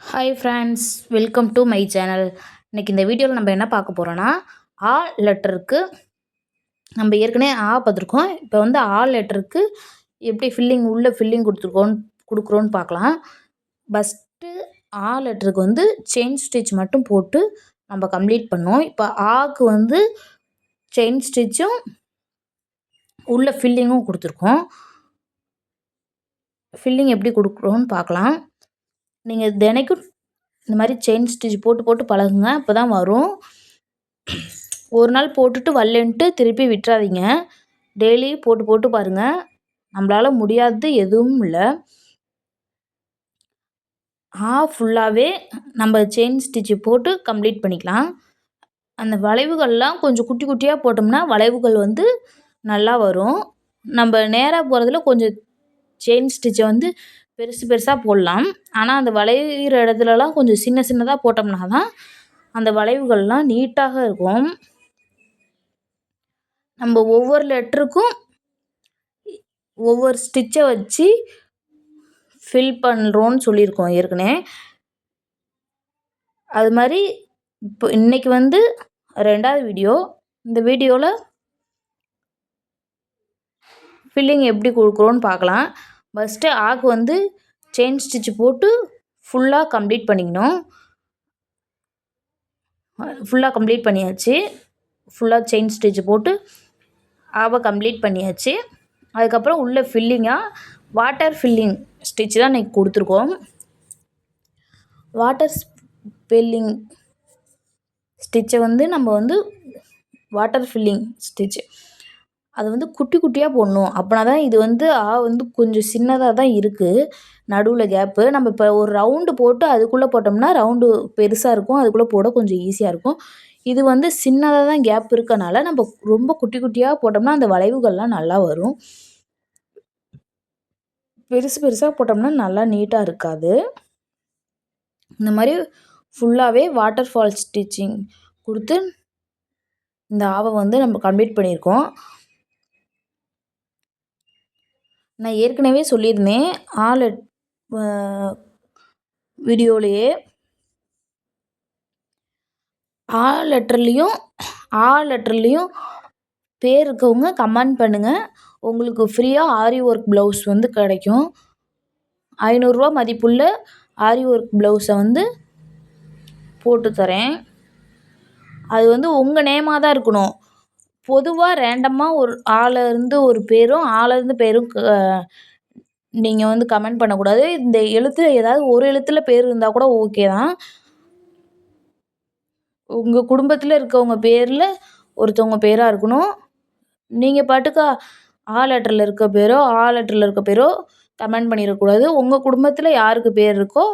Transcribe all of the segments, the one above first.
Hi friends, welcome to my channel. இன்றைக்கி இந்த வீடியோவில் நம்ம என்ன பார்க்க போகிறோன்னா, ஆ லெட்டருக்கு நம்ம ஏற்கனவே பார்த்துருக்கோம். இப்போ வந்து ஆ லெட்டருக்கு எப்படி ஃபில்லிங் கொடுக்குறோன்னு பார்க்கலாம். ஃபஸ்ட்டு ஆ லெட்டருக்கு வந்து செயின் ஸ்டிச் மட்டும் போட்டு நம்ம கம்ப்ளீட் பண்ணோம். இப்போ ஆக்கு வந்து செயின் ஸ்டிச்சும் உள்ள ஃபில்லிங்கும் கொடுத்துருக்கோம். ஃபில்லிங் எப்படி கொடுக்குறோன்னு பார்க்கலாம். நீங்கள் தினைக்கும் இந்த மாதிரி செயின் ஸ்டிச் போட்டு போட்டு பழகுங்க, அப்போ தான் வரும். ஒரு நாள் போட்டுட்டு வரலன்ட்டு திருப்பி விட்டுறாதீங்க. டெய்லி போட்டு போட்டு பாருங்கள். நம்மளால் முடியாதது எதுவும் இல்லை. ஃபுல்லாகவே நம்ம செயின் ஸ்டிச்சு போட்டு கம்ப்ளீட் பண்ணிக்கலாம். அந்த வளைவுகள்லாம் கொஞ்சம் குட்டி குட்டியாக போட்டோம்னா வளைவுகள் வந்து நல்லா வரும். நம்ம நேராக போகிறதுல கொஞ்சம் செயின் ஸ்டிச்சை வந்து பெருசு பெருசாக போடலாம். ஆனால் அந்த வளைகிற இடத்துலலாம் கொஞ்சம் சின்ன சின்னதாக போட்டோம்னா தான் அந்த வளைவுகள்லாம் நீட்டாக இருக்கும். நம்ம ஒவ்வொரு லெட்டருக்கும் ஒவ்வொரு ஸ்டிச்சை வச்சு ஃபில் பண்ணுறோன்னு சொல்லியிருக்கோம் ஏற்கனவே. அது மாதிரி இப்போ இன்றைக்கி வந்து 2வது வீடியோ. இந்த வீடியோவில் ஃபில்லிங் எப்படி கொடுக்குறோன்னு பார்க்கலாம். ஃபஸ்ட்டு ஆக்கு வந்து செயின் ஸ்டிச்சு போட்டு ஃபுல்லாக கம்ப்ளீட் பண்ணிக்கணும். ஃபுல்லாக கம்ப்ளீட் பண்ணியாச்சு. ஃபுல்லாக செயின் ஸ்டிச்சு போட்டு கம்ப்ளீட் பண்ணியாச்சு. அதுக்கப்புறம் உள்ள ஃபில்லிங்காக வாட்டர் ஃபில்லிங் ஸ்டிச் தான் இன்றைக்கி கொடுத்துருக்கோம். வாட்டர் ஃபில்லிங் ஸ்டிச்சை வந்து நம்ம வந்து வாட்டர் ஃபில்லிங் ஸ்டிச்சு அது வந்து குட்டி குட்டியாக போடணும். அப்படின்னா தான் இது வந்து வந்து கொஞ்சம் சின்னதாக தான் இருக்குது நடுவில் கேப்பு. நம்ம இப்போ ஒரு ரவுண்டு போட்டு அதுக்குள்ளே போட்டோம்னா ரவுண்டு பெருசாக இருக்கும், அதுக்குள்ளே போட கொஞ்சம் ஈஸியாக இருக்கும். இது வந்து சின்னதாக தான் கேப் இருக்கனால நம்ம ரொம்ப குட்டி குட்டியாக போட்டோம்னா அந்த வளைவுகள்லாம் நல்லா வரும். பெருசு பெருசாக போட்டோம்னா நல்லா நீட்டாக இருக்காது. இந்த மாதிரி ஃபுல்லாகவே வாட்டர் ஃபால் ஸ்டிச்சிங் கொடுத்து இந்த வந்து நம்ம கம்ப்ளீட் பண்ணியிருக்கோம். நான் ஏற்கனவே சொல்லியிருந்தேன் வீடியோலேயே லெட்டர்லேயும் பேர் இருக்கவங்க கமெண்ட் பண்ணுங்கள். உங்களுக்கு ஃப்ரீயாக ஆரி ஒர்க் ப்ளவுஸ் வந்து கிடைக்கும். 500 ரூபா மதிப்புள்ள ஆரி ஒர்க் ப்ளவுஸை வந்து போட்டு தரேன். அது வந்து உங்கள் நேமாக தான் இருக்கணும். பொதுவாக ரேண்டமாக ஒரு ஆலேருந்து ஒரு பேரும் நீங்கள் வந்து கமெண்ட் பண்ணக்கூடாது. இந்த எழுத்தில் ஏதாவது ஒரு எழுத்தில் பேர் இருந்தால் கூட ஓகே தான். உங்கள் குடும்பத்தில் இருக்கவங்க பேரில் ஒருத்தவங்க பேராக இருக்கணும். நீங்கள் பாட்டுக்கு லெட்டரில் இருக்க பேரோ கமெண்ட் பண்ணிடக்கூடாது. உங்கள் குடும்பத்தில் யாருக்கு பேர் இருக்கோ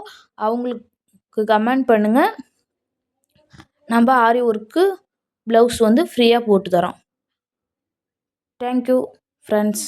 அவங்களுக்கு கமெண்ட் பண்ணுங்கள். நம்ம ஆரி ஒர்க்கு ப்ளவுஸ் வந்து ஃப்ரீயாக போட்டு தரோம். Thank you friends.